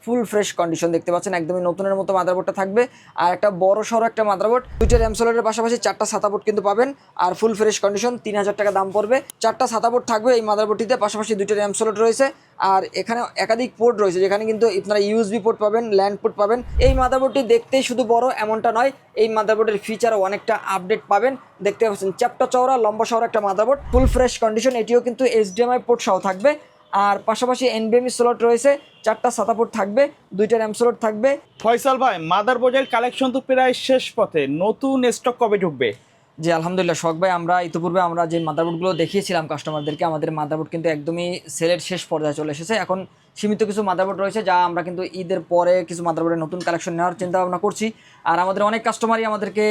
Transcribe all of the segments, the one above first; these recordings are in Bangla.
ফুল ফ্রেশ কন্ডিশন দেখতে পাচ্ছেন, একদমই নতুনের মতো মাদারবোর্ডটা থাকবে। আর একটা বড় সড়ো একটা মাদারবোর্ড, দুইটা র্যাম সোলারের পাশাপাশি 4টা সাদা বোর্ড কিন্তু পাবেন। আর ফুল ফ্রেশ কন্ডিশন, 3000 টাকা দাম পড়বে। 4টা সাদা বোর্ড থাকবে এই মাদারবোর্ডটিতে, পাশাপাশি দুইটা র্যাম সোলার রয়েছে। আর এখানে একাধিক পোর্ট রয়েছে, যেখানে কিন্তু আপনারা ইউএসবি পোর্ট পাবেন, ল্যান্ড পোর্ট পাবেন। এই মাদারবোর্ডটি দেখতেই শুধু বড় এমনটা নয়, এই মাদারবোর্ডের ফিচারও অনেকটা আপডেট পাবেন। দেখতে পাচ্ছেন চ্যাপ্টা চওড়া লম্বা চওড়া একটা মাদারবোর্ড, ফুল ফ্রেশ কন্ডিশন। এটিও কিন্তু এইচডিএমআই পোর্ট সহ থাকবে। আর পাশাপাশি এনবিএমই স্লট রয়েছে, 4টা সাদা পোর্ট থাকবে, দুইটা র্যাম স্লট থাকবে। ফয়সাল ভাই, মাদারবোর্ডের কালেকশন তো প্রায় শেষ পথে, নতুন স্টক কবে ঢুকবে? জি আলহামদুলিল্লাহ শখ ভাই, আমরা ইতিপূর্বে আমরা যে মাদারবোর্ডগুলো দেখিয়েছিলাম কাস্টমারদেরকে, আমাদের মাদারবোর্ড কিন্তু একদমই সেলের শেষ পর্যায়ে চলে এসেছে। এখন সীমিত কিছু মাদারবোর্ড রয়েছে, যা আমরা কিন্তু ঈদের পরে কিছু মাদারবোর্ডের নতুন কালেকশন নেওয়ার চিন্তা ভাবনা করছি। আর আমাদের অনেক কাস্টমারই আমাদেরকে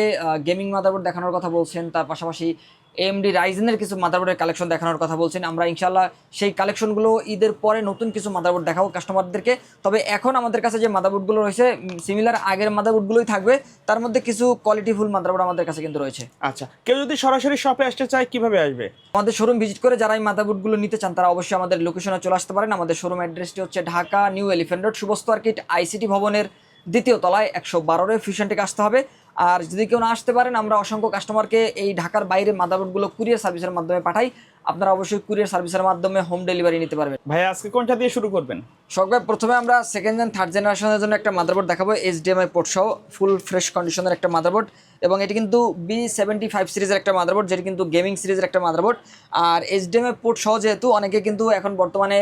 গেমিং মাদারবোর্ড দেখানোর কথা বলছেন, তার পাশাপাশি AMD রাইজেনের কিছু মাদারবোর্ডের কালেকশন দেখানোর কথা বলছেন। আমরা ইনশাল্লাহ সেই কালেকশনগুলো ঈদের পরে নতুন কিছু মাদারবোর্ড দেখাবো কাস্টমারদেরকে। তবে এখন আমাদের কাছে যে মাদারবোর্ডগুলো রয়েছে সিমিলার আগের মাদারবোর্ডগুলোই থাকবে, তার মধ্যে কিছু কোয়ালিটিফুল মাদারবোর্ড আমাদের কাছে কিন্তু রয়েছে। আচ্ছা, কেউ যদি সরাসরি শপে আসতে চায় কিভাবে আসবে? আমাদের শোরুম ভিজিট করে যারা এই মাদারবোর্ডগুলো নিতে চান তারা অবশ্যই আমাদের লোকেশনে চলে আসতে পারেন। আমাদের শোরুম অ্যাড্রেসটি হচ্ছে Dhaka new elephant road, শুভস্ত আর্কিট ICT ভবনের 2য় তলায় 112 ফিউশন থেকে আসতে হবে। আর যদি কেউ না আসতে পারেন, আমরা অসংখ্য কাস্টমারকে এই ঢাকার বাইরে মাদারবোর্ডগুলো কুরিয়ার সার্ভিসের মাধ্যমে পাঠাই। আপনারা অবশ্যই কুরিয়ার সার্ভিসের মাধ্যমে হোম ডেলিভারি নিতে পারবেন। ভাই আজকে কোনটা দিয়ে শুরু করবেন? সবাই প্রথমে আমরা সেকেন্ড অ্যান্ড থার্ড জেনারেশনের জন্য একটা মাদারবোর্ড দেখাবো, এইচডিএমআই পোর্ট সহ ফুল ফ্রেশ কন্ডিশনের একটা মাদারবোর্ড। এবং এটি কিন্তু B75 সিরিজের একটা মাদারবোর্ড, যেটি কিন্তু গেমিং সিরিজের একটা মাদারবোর্ড। আর এইচডিএমআই পোর্ট সহ যেহেতু অনেকে কিন্তু এখন বর্তমানে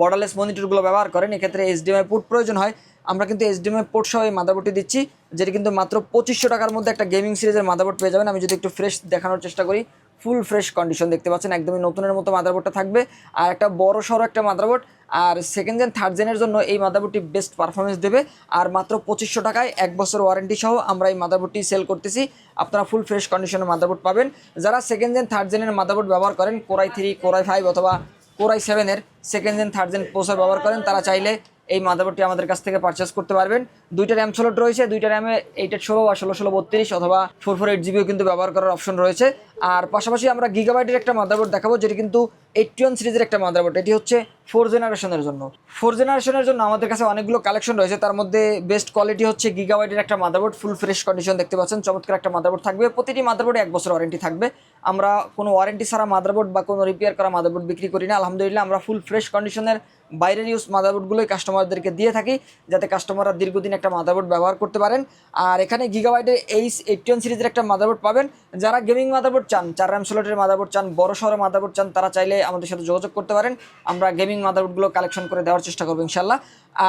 বর্ডারলেস মনিটরগুলো ব্যবহার করেন, এক্ষেত্রে এইচডিএমআই পোর্ট প্রয়োজন হয়। আমরা কিন্তু এইচডিএমআই পোর্ট সহ এই মাদারবোর্ডটি দিচ্ছি, যেটি কিন্তু মাত্র 2500 টাকার মধ্যে একটা গেমিং সিরিজের মাদারবোর্ড পেয়ে যাবেন। আমি যদি একটু ফ্রেশ দেখানোর চেষ্টা করি, ফুল ফ্রেশ কন্ডিশন দেখতে পাচ্ছেন, একদমই নতুনের মতো মাদারবোর্ডটা থাকবে। আর একটা বড় সড়ো একটা মাদারবোর্ড। আর সেকেন্ড জেন থার্ড জেনের জন্য এই মাদারবোর্ডটি বেস্ট পারফরমেন্স দেবে। আর মাত্র 2500 টাকায় 1 বছর ওয়ারেন্টি সহ আমরা এই মাদারবোর্ডটি সেল করতেছি। আপনারা ফুল ফ্রেশ কন্ডিশনের মাদারবোর্ড পাবেন। যারা সেকেন্ড জেন থার্ড জেনের মাদারবোর্ড ব্যবহার করেন, কোরাই 3, কোরাই 5 অথবা কোরাই 7-এর second gen third gen processor ব্যবহার করেন, তারা চাইলে এই মাদারবোর্ডটি আমাদের কাছ থেকে পারচেস করতে পারবেন। দুইটা র্যাম স্লট রয়েছে, দুইটা র্যামে 8/16 বা 16/16/32 অথবা 448 কিন্তু ব্যবহার করার অপশন রয়েছে। আর পাশাপাশি আমরা গিগাবাইটের একটা মাদারবোর্ড দেখাবো, যেটি কিন্তু 81 সিরিজের একটা মাদারবোর্ড। এটি হচ্ছে 4 জেনারেশনের জন্য। 4 জেনারেশনের জন্য আমাদের কাছে অনেকগুলো কালেকশন রয়েছে, তার মধ্যে বেস্ট কোয়ালিটি হচ্ছে গিগাবাইটের একটা মাদারবোর্ড, ফুল ফ্রেশ কন্ডিশন দেখতে পাচ্ছেন, চমৎকার একটা মাদারবোর্ড থাকবে। প্রতিটি মাদারবোর্ডে 1 বছর ওয়ারেন্টি থাকবে। আমরা কোনো ওয়ারেন্টি ছাড়া মাদারবোর্ড বা কোনো রিপেয়ার করা মাদারবোর্ড বিক্রি করি না। আলহামদুলিল্লাহ আমরা ফুল ফ্রেশ কন্ডিশনের বাইরের ইউজ মাদারবোর্ডগুলোই কাস্টমারদেরকে দিয়ে থাকি, যাতে কাস্টমাররা দীর্ঘদিন একটা মাদারবোর্ড ব্যবহার করতে পারেন। আর এখানে গিগাবাইটের H81 সিরিজের একটা মাদারবোর্ড পাবেন। যারা গেমিং মাদারবোর্ড চান, 4 র্যাম স্লটের মাদারবোর্ড চান, বড় সড়ো মাদারবোর্ড চান, তারা চাইলে আমাদের সাথে যোগাযোগ করতে পারেন। আমরা গেমিং মাদারবোর্ডগুলো কালেকশন করে দেওয়ার চেষ্টা করবো ইনশাল্লাহ।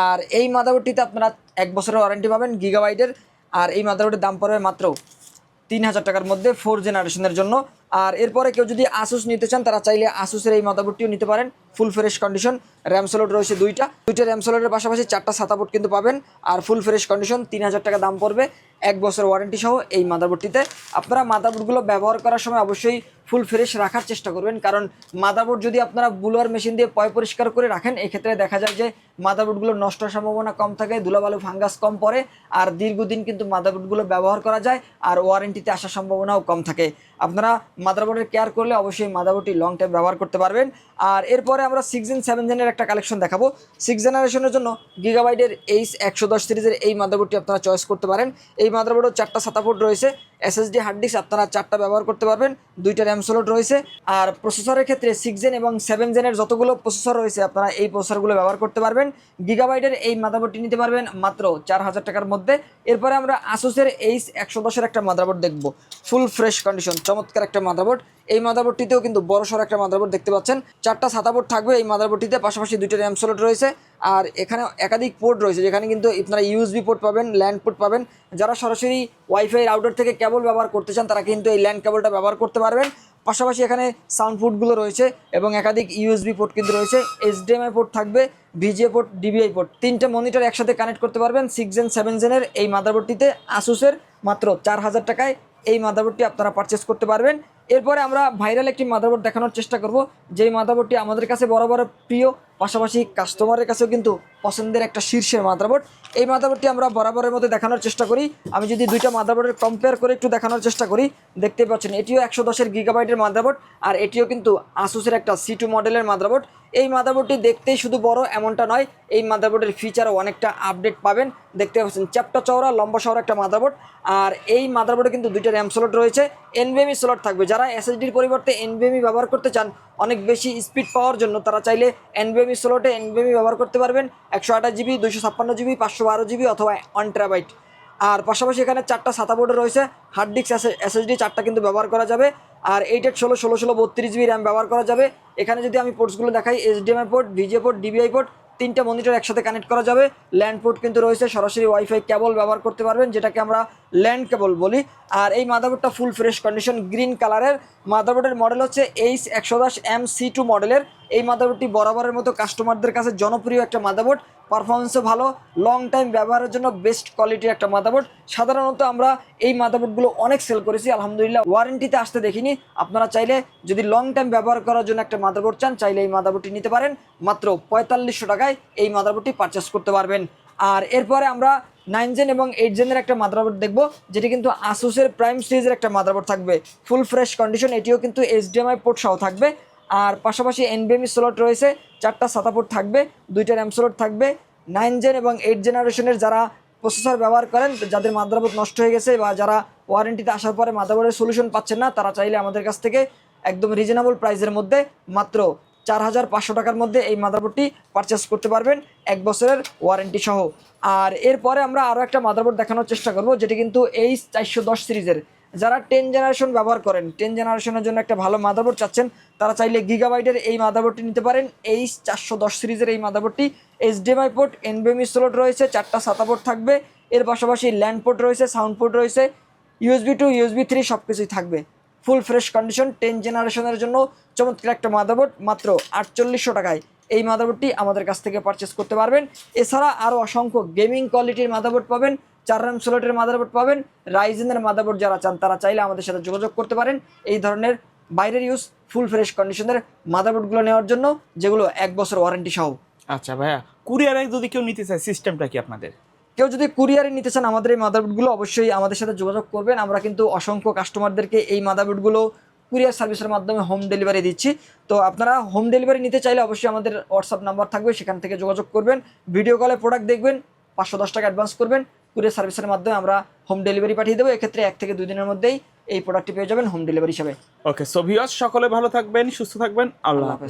আর এই মাদারবোর্ডটিতে আপনারা 1 বছরের ওয়ারেন্টি পাবেন গিগাবাইটের। আর এই মাদারবোর্ডের দাম পড়বে মাত্র 3000 টাকার মধ্যে 4 জেনারেশনের জন্য। আর এরপরে কেউ যদি আসুস নিতে চান, তারা চাইলে আসুসের এই মাদারবোর্ডটিও নিতে পারেন, full fresh condition. RAM slot রয়েছে দুইটা র্যাম স্লটের পাশাপাশি 4টা সাদা পোর্ট কিন্তু পাবেন। আর ফুল ফ্রেশ কন্ডিশন, 3000 টাকা দাম পড়বে 1 বছর ওয়ারেন্টি সহ এই মাদারবোর্ডটিতে। আপনারা মাদারবোর্ডগুলো ব্যবহার করার সময় অবশ্যই ফুল ফ্রেশ রাখার চেষ্টা করবেন, কারণ মাদারবোর্ড যদি আপনারা ব্লোয়ার মেশিন দিয়ে পরিষ্কার করে রাখেন, এক্ষেত্রে দেখা যায় যে মাদারবোর্ডগুলো নষ্ট হওয়ার সম্ভাবনা কম থাকে, ধুলাবালু ফাঙ্গাস কম পড়ে, আর দীর্ঘদিন কিন্তু মাদারবোর্ডগুলো ব্যবহার করা যায়, আর ওয়ারেন্টিতে আসার সম্ভাবনাও কম থাকে। আপনারা মাদারবোর্ডের কেয়ার করলে অবশ্যই মাদারবোর্ডটি লং টাইম ব্যবহার করতে পারবেন। আর এরপরে আমরা 6 জেন 7 জেনের একটা কালেকশন দেখাবো। 6 জেনারেশনের জন্য গিগাবাইটের H110 সিরিজের এই মাদারবোর্ডটি আপনারা চয়েস করতে পারেন। এই মাদারবোর্ডের 4টা সাদা পোর্ট রয়েছে, SSD হার্ড ডিস্ক আপনারা 4টা ব্যবহার করতে পারবেন, 2টা র্যাম স্লট রয়েছে। আর প্রসেসরের ক্ষেত্রে 6 জেন এবং 7 জেনের যতগুলো প্রসেসর রয়েছে, আপনারা এই প্রসেসরগুলো ব্যবহার করতে পারবেন। গিগাবাইটের এই মাদারবোর্ডটি নিতে পারবেন মাত্র 4000 টাকার মধ্যে। এরপরে আমরা আসুসের H110-এর একটা মাদারবোর্ড দেখব, ফুল ফ্রেশ কন্ডিশন, চমৎকার একটা মাদারবোর্ড। এই মাদারবোর্ডটিতেও কিন্তু বড় সড়ো একটা মাদারবোর্ড দেখতে পাচ্ছেন, 4টা সাদা পোর্ট থাকবে এই মাদারবোর্ডটিতে, পাশাপাশি 2টা র্যাম স্লট রয়েছে। আর এখানে একাধিক পোর্ট রয়েছে, যেখানে কিন্তু আপনারা ইউএসবি পোর্ট পাবেন, ল্যান্ড পোর্ট পাবেন। যারা সরাসরি ওয়াইফাই রাউটার থেকে কেবল ব্যবহার করতে চান, তারা কিন্তু এই ল্যান্ড কেবলটা ব্যবহার করতে পারবেন। পাশাপাশি এখানে সাউন্ড পোর্টগুলো রয়েছে এবং একাধিক ইউএসবি পোর্ট কিন্তু রয়েছে, HDMI পোর্ট থাকবে, VGA পোর্ট, DVI পোর্ট, 3টে মনিটর একসাথে কানেক্ট করতে পারবেন। 6 জেন 7 জেনের এই মাদারবোর্ডটিতে আসুসের মাত্র 4000 টাকায় এই মাদারবোর্ডটি আপনারা পারচেস করতে পারবেন। এরপরে আমরা ভাইরাল একটি মাদারবোর্ড দেখানোর চেষ্টা করব, যেই মাদারবোর্ডটি আমাদের কাছে বরাবর প্রিয়, পাশাপাশি কাস্টমারের কাছেও কিন্তু পছন্দের একটা শীর্ষের মাদারবোর্ড। এই মাদারবোর্ডটি আমরা বরাবরের মধ্যে দেখানোর চেষ্টা করি। আমি যদি দুইটা মাদারবোর্ডের কম্পেয়ার করে একটু দেখানোর চেষ্টা করি, দেখতে পাচ্ছেন এটিও 110-এর গিগাবাইটের মাদারবোর্ড, আর এটিও কিন্তু আসুসের একটা C2 মডেলের মাদারবোর্ড। এই মাদারবোর্ডটি দেখতেই শুধু বড় এমনটা নয়, এই মাদারবোর্ডের ফিচারও অনেকটা আপডেট পাবেন। দেখতে পাচ্ছেন চ্যাপ্টা চওড়া লম্বা চওড়া একটা মাদারবোর্ড। আর এই মাদারবোর্ডে কিন্তু দুইটা র্যাম স্লট রয়েছে, এনভিএমই স্লট থাকবে। যারা এসএসডির পরিবর্তে এনভিএমই ব্যবহার করতে চান অনেক বেশি স্পিড পাওয়ার জন্য, তারা চাইলে এনভিএমই স্লটে এনভিএমই ব্যবহার করতে পারবেন। 128 জিবি, 256 জিবি, 512 জিবি অথবা 1 টেরাবাইট। আর পাশাপাশি এখানে 4টা SATA বোর্ডে রয়েছে, হার্ড ডিস্ক এসএসডি 4টা কিন্তু ব্যবহার করা যাবে। আর 8/16 32 জিবি র্যাম ব্যবহার করা যাবে। এখানে যদি আমি পোর্টসগুলো দেখাই, HDMI port, VGA port, DBI port, 3টা মনিটর একসাথে কানেক্ট করা যাবে। ল্যান্ড পোর্ট কিন্তু রয়েছে, সরাসরি ওয়াইফাই কেবল ব্যবহার করতে পারবেন, যেটাকে আমরা ল্যান্ড কেবল বলি। আর এই মাদারবোর্ডটা ফুল ফ্রেশ কন্ডিশন গ্রিন কালারের। মাদারবোর্ডের মডেল হচ্ছে H110M-C2 মডেলের। এই মাদারবোর্ডটি বরাবরের মতো কাস্টমারদের কাছে জনপ্রিয় একটা মাদারবোর্ড, পারফরমেন্সও ভালো, লং টাইম ব্যবহারের জন্য বেস্ট কোয়ালিটির একটা মাদারবোর্ড। সাধারণত আমরা এই মাদারবোর্ডগুলো অনেক সেল করেছি, আলহামদুলিল্লাহ ওয়ারেন্টিতে আসতে দেখিনি। আপনারা চাইলে যদি লং টাইম ব্যবহার করার জন্য একটা মাদারবোর্ড চান, চাইলে এই মাদারবোর্ডটি নিতে পারেন। মাত্র 4500 টাকায় এই মাদারবোর্ডটি পারচেস করতে পারবেন। আর এরপরে আমরা 9 জেন এবং 8 জেনের একটা মাদারবোর্ড দেখবো, যেটি কিন্তু আসুসের প্রাইম সিরিজের একটা মাদারবোর্ড থাকবে, ফুল ফ্রেশ কন্ডিশন। এটিও কিন্তু HDMI পোর্ট সহ থাকবে। আর পাশাপাশি এনভিএমই স্লট রয়েছে, 4টা SATA পোর্ট থাকবে, 2টা র্যাম স্লট থাকবে। 9 জেন এবং 8 জেনারেশনের যারা প্রসেসর ব্যবহার করেন, যাদের মাদারবোর্ড নষ্ট হয়ে গেছে বা যারা ওয়ারেন্টিতে আসার পরে মাদারবোর্ডের সলিউশন পাচ্ছেন না, তারা চাইলে আমাদের কাছ থেকে একদম রিজনেবল প্রাইসের মধ্যে মাত্র 4500 টাকার মধ্যে এই মাদারবোর্ডটি পারচেস করতে পারবেন 1 বছরের ওয়ারেন্টি সহ। আর এরপরে আমরা আরও একটা মাদারবোর্ড দেখানোর চেষ্টা করব, যেটি কিন্তু H410 সিরিজের। যারা 10 জেনারেশন ব্যবহার করেন, 10 জেনারেশনের জন্য একটা ভালো মাদারবোর্ড চাচ্ছেন, তারা চাইলে গিগাবাইটের এই মাদারবোর্ডটি নিতে পারেন। H410 সিরিজের এই মাদারবোর্ডটি HDMI পোর্ট, এনভিএমই স্লট রয়েছে, 4টা SATA পোর্ট থাকবে। এর পাশাপাশি ল্যান্ড পোর্ট রয়েছে, সাউন্ড পোর্ট রয়েছে, USB 2, USB 3 সব কিছুই থাকবে। ফুল ফ্রেশ কন্ডিশন 10 জেনারেশনের জন্য চমৎকার একটা মাদারবোর্ড, মাত্র 4800 টাকায় এই মাদারবোর্ডটি আমাদের কাছ থেকে পারচেস করতে পারবেন। এছাড়া আরও অসংখ্য গেমিং কোয়ালিটির মাদারবোর্ড পাবেন, 4 RAM স্লটের মাদারবোর্ড পাবেন। রাইজেনের মাদারবোর্ড যারা চান, তারা চাইলে আমাদের সাথে যোগাযোগ করতে পারেন এই ধরনের বাইরের ইউজ ফুল ফ্রেশ কন্ডিশনের মাদারবোর্ডগুলো নেওয়ার জন্য, যেগুলো 1 বছর ওয়ারেন্টি সহ। আচ্ছা ভাইয়া, কুরিয়ারে যদি কেউ নিতে চায়, সিস্টেমটা কি আপনাদের? কেউ যদি কুরিয়ারে নিতে চান আমাদের এই মাদারবোর্ডগুলো, অবশ্যই আমাদের সাথে যোগাযোগ করবেন। আমরা কিন্তু অসংখ্য কাস্টমারদেরকে এই মাদারবোর্ডগুলো কুরিয়ার সার্ভিসের মাধ্যমে হোম ডেলিভারি দিচ্ছি। তো আপনারা হোম ডেলিভারি নিতে চাইলে অবশ্যই আমাদের হোয়াটসঅ্যাপ নাম্বার থাকবে, সেখান থেকে যোগাযোগ করবেন। ভিডিও কলে প্রোডাক্ট দেখবেন, 510 টাকা অ্যাডভান্স করবেন, কুরিয়ার সার্ভিসের মাধ্যমে আমরা হোম ডেলিভারি পাঠিয়ে দেবো। এক্ষেত্রে 1 থেকে 2 দিনের মধ্যেই এই প্রোডাক্টটি পেয়ে যাবেন হোম ডেলিভারি হিসাবে। ওকে, সো ভিউয়ার্স সকলে ভালো থাকবেন, সুস্থ থাকবেন, আল্লাহ হাফেজ।